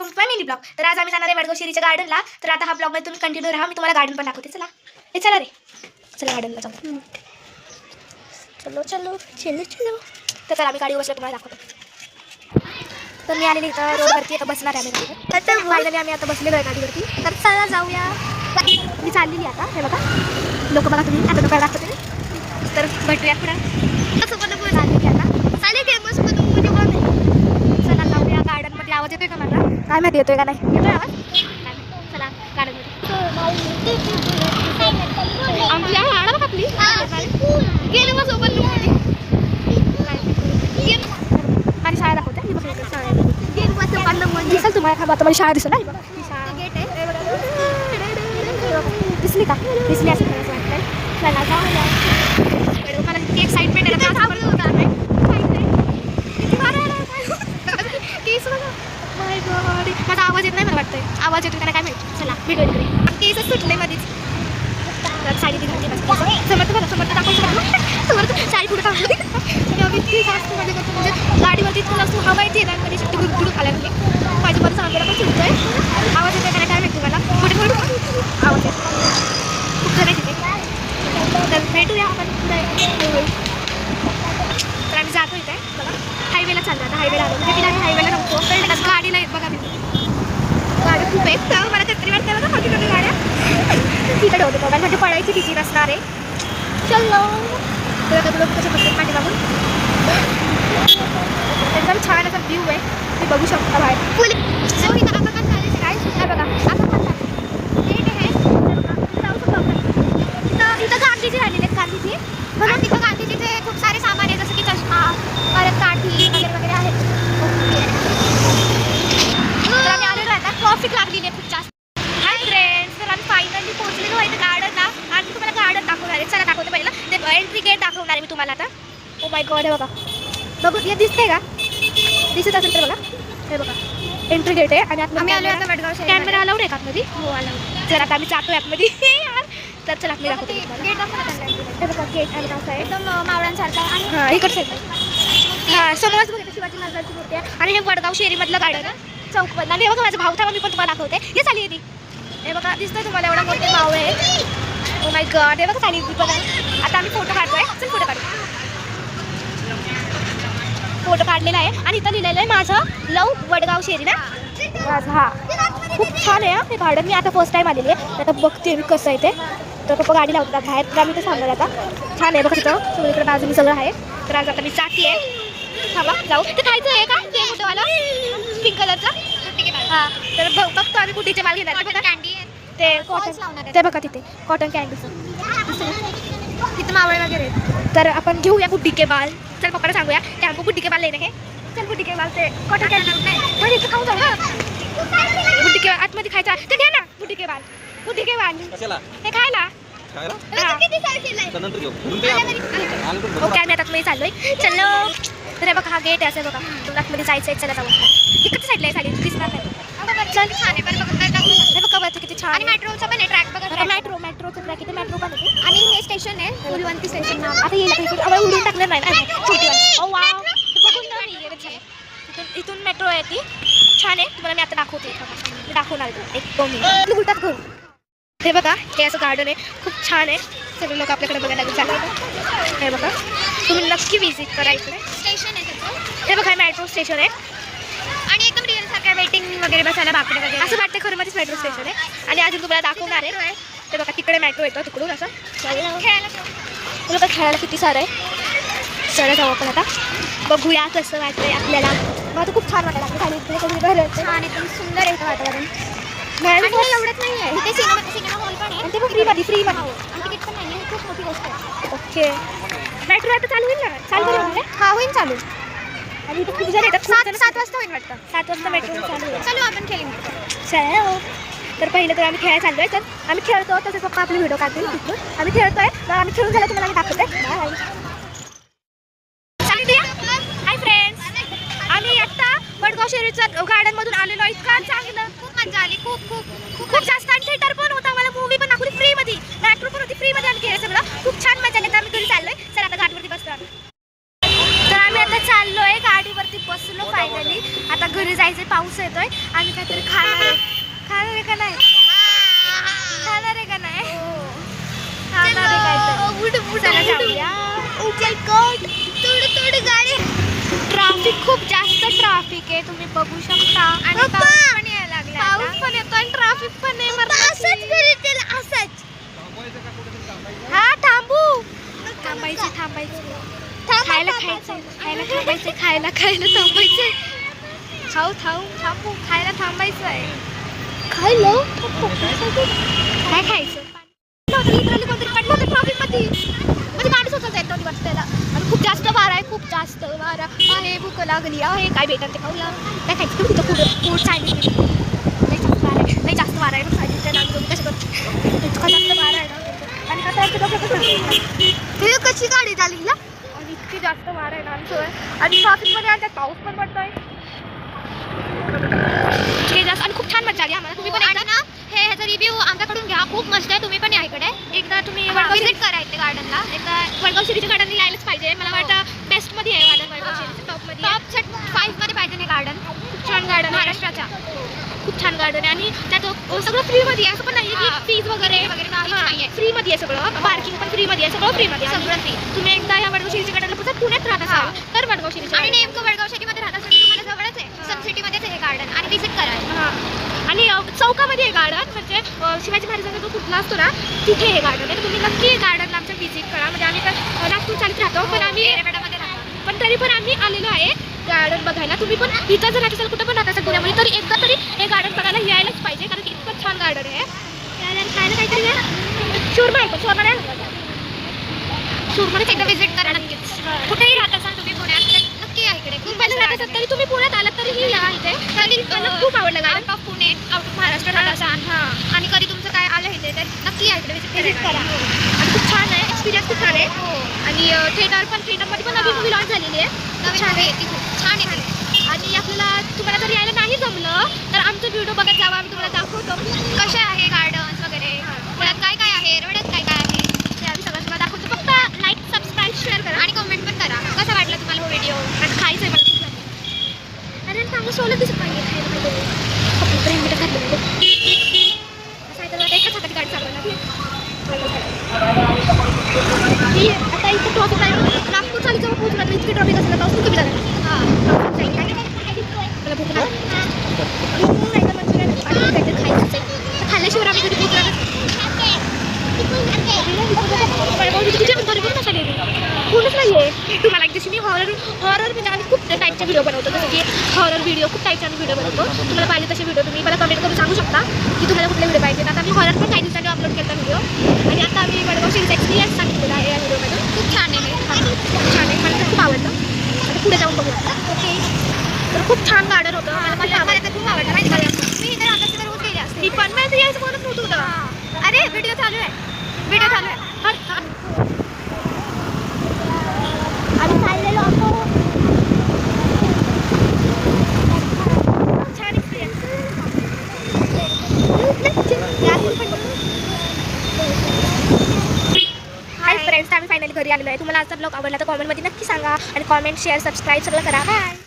Welcome to my mini blog. तर आज आम्ही जाणार आहे वडगाव शेरीच्या गार्डनला. तर आता हा ब्लॉगमध्ये तुम्ही कंटिन्यू राहा. मी तुम्हाला गार्डन पण दाखवते. चला हे चला रे, चला गार्डनला जाऊ. चलो चलो चलो चलो. तर चला आम्ही गाडी बसल्या तुम्हाला दाखवतो. तर मी आलेली इथं रोडवरती आता बसणार आहे आम्ही. तर फायनली आम्ही आता बसलेलो आहे गाडीवरती. तर चला जाऊया. मी चाललेली आता. हे बघा लोक बघा तुम्ही आता दुकान दाखवते. तर भेटूया पुढे. चाललेली आता चालेल की मस्त म्हणजे कोण नाही. चला जाऊया गार्डनमध्ये. आवाज येतोय का माझा? काय माहिती येतोय का नाही? येतोय आवाज? चला गार्डनमध्ये. आमची आहे बघा आपली गेले मग सोबत माझी शाळा दाखवते. दिसेल तुम्हाला आता माझी शाळा दिसेल. दिसली का? दिसली असं मला वाटतंय. चला जाऊया. मला किती एक्साइटमेंट आहे. माझा आवाज येत नाही मला वाटतंय. आवाज येतो का काय माहिती. चला व्हिडिओ इकडे केसच सुटले मध्येच. साडी दिली समर्थ बघा. समर्थ दाखवू समर्थ साडी पुढे थांबली. इतकी जास्त मजा करतो. म्हणजे गाडीवरती इतकं जास्त हवा येते ना. कधी शिट्टी गुडगुड खायला म्हणजे माझी मला सांगायला पण सुटतोय. आवाज येतोय का काय माहिती मला. पुढे पुढे आवाज येतो. खूप जण आहे तिथे. तर भेटूया आपण पुढे. तर आम्ही जातो इथे बघा. हायवेला चाललो आता. हायवेला आलो म्हणजे तिला आम्ही हायवेला नव्हतो. गाडीला येत बघा मी. गाडी खूप आहे. तर मला तरी वाटतं बघा मोठी मोठी गाड्या तिकडे ठेवते मोबाईल म्हणजे पडायची भीती नसणार आहे. चलो तर आता तुला कसं बसते पाठी बाबून. एकदम छान असा व्ह्यू आहे. तुम्ही बघू शकता बाहेर. फुल आता काय झालं काय सुद्धा बघा. आता पण आहे जाऊ शकतो आपण. इथं गांधीजी राहिलेले आहेत. गांधीजी म्हणून तिथं गांधीजीचे खूप सारे सामान आहे. जसं की चष्मा परत काठी वगैरे वगैरे आहेत. तर आम्ही आलेलो आहे आता. ट्रॉफिक लागलेली आहे खूप जास्त. हाय फ्रेंड्स, तर आम्ही फायनली पोहोचलेलो आहे गार्डनला. आणि तुम्हाला गार्डन दाखवणार आहे. चला दाखवते पहिलं. ते एंट्री गेट दाखवणार आहे मी तुम्हाला आता. ओ माय गॉड हे बघा. बघू हे दिसतंय का? दिसत असेल तर बघा. हे बघा एंट्री गेट आहे. आणि आम्ही आलो आता वडगाव शहर. कॅमेरा अलाउड आहे का आतमध्ये? हो अलाउड. जर आता आम्ही जातोय आतमध्ये यार. तर चला मी दाखवते गेट दाखवतो. हे बघा गेट आणि कसं आहे एकदम मावळांसारखं. आणि हां इकडचं आहे. हां समोरच बघा शिवाजी महाराजांची मूर्ती आहे. आणि हे वडगाव शेरीमधलं गार्डन आहे. चौकमधलं. आणि हे बघा माझा भाऊ थांबा मी पण तुम्हाला दाखवते. हे चालली ती. हे बघा दिसतंय तुम्हाला एवढा मोठे मावळे आहे. ओ माय गॉड हे बघा चालली ती बघा. आता आम्ही फोटो काढतोय. चल फोटो काढू. फोटो काढलेला आहे. आणि इथं लिहिलेलं आहे माझं लव वडगाव शेरी ना. हा खूप छान आहे हे गार्डन. मी आता फर्स्ट टाइम आलेली आहे. आता बघते मी कसं आहे ते. तर पप्पा गाडी लावतात बाहेर. तर आम्ही ते सांगणार आता. छान आहे बघा तिथं सगळीकडे बाजूने सगळं आहे. तर आज आता मी जाते आहे. थांबा जाऊ. ते खायचं आहे का ते मोठंवाला पिंक कलरचा? हां तर बघतो आम्ही कुठीचे माल घेणार. ते बघा कॅन्डी ते कॉटन. ते बघा तिथे कॉटन कॅन्डीचं तिथं मावळे वगैरे. तर आपण घेऊया गुड्डी के बाल. चल पप्पाला सांगूया की हमको गुड्डी के बाल लेणे हे. चल गुड्डी के बाल ते कॉटन कॅन्डी नाही इथं खाऊ जाऊ ना. गुड्डी के आतमध्ये खायचा ते घ्या ना. गुड्डी के बाल. गुड्डी के बाल ते खायला. ओके आम्ही आता तुम्ही चाललोय. चलो तर हे बघा हा गेट आहे. असं बघा तुम्हाला आतमध्ये जायचं आहे. चला जाऊ. इकडच्या साईडला आहे. साडी दिसणार नाही. चल छान आहे पण बघा हे बघा बघा किती छान. आणि मेट्रोचा पण आहे ट्रॅक बघा. मेट्रोचं ट्रॅक इथे मेट्रो पण आहे. आणि हे स्टेशन आहे फुलवंती स्टेशन. आता येईल आम्हाला उडून टाकलं नाही ना छोटी. ओ वाव बघून इथून मेट्रो आहे ती. छान आहे. तुम्हाला मी आता दाखवते. मी दाखवणार आहे 1-2 मिनिट उलटात करू. हे बघा हे असं गार्डन आहे. खूप छान आहे. सगळे लोक आपल्याकडे बघायला चालू. हे बघा तुम्ही नक्की व्हिजिट करा. इकडे स्टेशन आहे त्याचं. हे बघा मेट्रो स्टेशन आहे. आणि एकदम रिअल सारखं वेटिंग वगैरे बसायला बाकडे वगैरे असं वाटतं. खरं मध्येच मेट्रो स्टेशन आहे. आणि अजून तुम्हाला दाखवणार आहे. ते बघा तिकडे मेट्रो येतो तिकडून असं खेळायला किती सारं आहे. चला जाऊ आपण आता. बघूया कसं वाटतंय आपल्याला. मला तर खूप छान वाटायला लागलं. खाली छान एकदम सुंदर आहे वातावरण. एवढंच नाही आहे इथे सिनेमा हॉल पण आहे. ते पण फ्रीमध्ये तिकीट पण नाही. खूप मोठी गोष्ट आहे. ओके मेट्रो आता चालू होईल ना? चालू होईल. हा होईल चालू. आणि इथं खूप जण येतात. 7 वाजता होईल वाटतं. 7 वाजता मेट्रो चालू होईल. चालू आपण खेळू. चला तर पहिलं तर आम्ही खेळायला चाललोय. तर आम्ही खेळतो तसंच पप्पा आपले व्हिडिओ काढतील तिथून. आम्ही खेळतोय. तर आम्ही खेळून झालं तुम्हाला आम्ही दाखवते. हाय फ्रेंड्स, आम्ही आता वडगाव शेरीच्या गार्डनमधून आलेलो. इतका चांगलं खूप मजा आली. खूप जास्त. आणि थिएटर पण होता. मला मूवी पण दाखवली फ्रीमध्ये. मेट्रो पण होती फ्रीमध्ये. आम्ही खेळायचं सगळं खूप छान मजा आली. तर आम्ही घरी चाललोय. चला आता गाडीवरती बसतो आम्ही. तर आम्ही आता चाललोय गाडीवरती. वरती बसलो फायनली. आता घरी जायचंय, पाऊस येतोय. आम्ही काहीतरी खाणार आहे का नाही? खाणार आहे का नाही? खाणार आहे काहीतरी. चला जाऊया. थोडी गाडी. ट्रॅफिक खूप जास्त ट्रॅफिक आहे, तुम्ही बघू शकता. आणि पाऊस पण यायला लागला. पाऊस पण येतो आणि ट्रॅफिक पण आहे. हा थांबू. थांबायचं खायला थांबायचं. थांबू खायला थांबायचं आहे. काय खायचं? कोणतरी पडलं होतं ट्रॅफिक मध्ये. म्हणजे गाडी स्वतःच येत नव्हती वाटतं त्याला. आणि खूप जास्त वारा आहे, खूप जास्त वारा आहे. भूक लागली आहे. काय भेटत ते खाऊया. काय खायचं तुम्ही? तिथं फूड चायनीज. नाही जास्त वारा आहे. चायनीज कसं करतो? इतका जास्त वारा आहे ना. आणि आता कशी गाडी झाली ना. आणि इतकी जास्त वारा आहे ना आमचं. आणि ट्रॅफिकमध्ये आणि त्यात पाऊस पण पडतोय. आणि खूप छान मजा आली आम्हाला. तुम्ही पण एकदा ना ह्याचा रिव्ह्यू आमच्याकडून घ्या. खूप मस्त आहे. तुम्ही पण या इकडे एकदा. तुम्ही व्हिजिट करा इथे गार्डनला. एकदा वडगाव शिरीच्या गार्डनला यायलाच पाहिजे. मला वाटतं बेस्टमध्ये आहे गार्डन. वडगाव शिरीचं टॉपमध्ये. टॉप 5मध्ये पाहिजे हे गार्डन. खूप छान गार्डन महाराष्ट्राच्या. खूप छान गार्डन आहे. आणि त्यात सगळं फ्रीमध्ये आहे. असं पण नाही की फीज वगैरे नाही. फ्रीमध्ये आहे सगळं. पार्किंग पण फ्रीमध्ये आहे. सगळं फ्रीमध्ये आहे. सगळं फ्री. तुम्ही एकदा या वडगाव शिरीच्या गार्डनला पुण्यात राहत असाल तर वडगाव शिरीच्या. आणि नेमकं वडगाव सिटीमध्ये राहत असाल तुम्हाला जवळच आहे. सन सिटीमध्येच आहे गार्डन. आणि व्हिजिट करा. आणि चौकामध्ये हे गार्डन. म्हणजे शिवाजी महाराजांचा जो पुतळा असतो ना तिथे हे गार्डन आहे. तुम्ही नक्की गार्डनला आमच्या व्हिजिट करा. म्हणजे आम्ही तर नागपूर चालत राहतो पण आम्ही एरेवाड्यामध्ये राहतो. पण तरी पण आम्ही आलेलो आहे गार्डन बघायला. तुम्ही पण इथं जर राहत असाल कुठं पण राहत असाल पुण्यामध्ये तरी एकदा तरी हे गार्डन बघायला यायलाच पाहिजे. कारण की इतकं छान गार्डन आहे. खायला काहीतरी शोरमा आहे. शोरमा नाही शोरमध्येच एकदा व्हिजिट करा नक्कीच. कुठेही राहत असाल तुम्ही पुण्यात नक्की या इकडे. खूप पहिलं राहत असाल तरी तुम्ही पुण्यात आलात तरीही या इथे. तरी मला खूप आवडलं garden. Of Pune out of Maharashtra राहत असाल आणि कधी तुमचं काय आलं इथे तर नक्की या इकडे व्हिजिट करा. आणि खूप छान आहे. एक्सपिरियन्स खूप छान आहे. आणि थिएटरमध्ये पण नवीन मूवी लॉन्च झालेली आहे. छान आहे ती. खूप छान आहे. आणि आपल्याला तुम्हाला जर यायला नाही जमलं तर आमचा व्हिडिओ बघत जावा. आम्ही तुम्हाला दाखवतो कसे आहे गार्डन्स वगैरे. पुण्यात काय काय आहे, रोड्यात काय काय आहे ते आम्ही सगळं तुम्हाला दाखवतो. फक्त लाईक सबस्क्राईब शेअर करा आणि कमेंट पण करा कसा वाटला तुम्हाला हा व्हिडिओ. आणि खायचं आहे मला खूप झालं. अरे चांगलं सोलत दिसत पाहिजे खायला पाहिजे. एकाच हाताची गाडी चालवायला आता इथं ट्रॉफिक आहे. नागपूर चालू जेव्हा पोहोचला तर इतकी ट्रॉफिक असेल पाऊस कमी झाला. मला भूक नाही तर म्हणजे काहीतरी खायचं आहे. खाल्ल्याशिवाय आम्ही कधी पोहोचणार भरपूर मसाले कोणच नाही आहे. तुम्हाला एक दिवशी मी हॉरर म्हणजे आम्ही खूप टाईपचे व्हिडिओ बनवतो. जसं की हॉरर व्हिडिओ खूप टाईपचे आम्ही व्हिडिओ बनवतो. तुम्हाला पाहिजे तसे व्हिडिओ तुम्ही मला कमेंट करून सांगू शकता की तुम्हाला कुठले व्हिडिओ पाहिजे. आता आम्ही हॉरर पण काही दिवसांनी अपलोड केला व्हिडिओ. आणि आता आम्ही वडगाव शिरीचा एक्सपिरियन्स सांगितलेला आहे या व्हिडिओमध्ये. खूप छान आहे. खूप छान आहे. मला खूप आवडलं. आता पुढे जाऊन बघू. ओके तर खूप छान गार्डन होतं. मला खूप आवडलं माहिती का. मी इथे राहतात तर रोज गेले असते. मी पण नाही यायचं बोलत नव्हतं. अरे व्हिडिओ चालू आहे. आणि चाललेलो होतो. छान एक्सपिरियन्स. हाय फ्रेंड्स, आम्ही फायनली घरी आलेलो आहे. तुम्हाला आजचा ब्लॉग आवडला तर कॉमेंटमध्ये नक्की सांगा. आणि कॉमेंट शेअर सबस्क्राईब सगळं करा. बाय.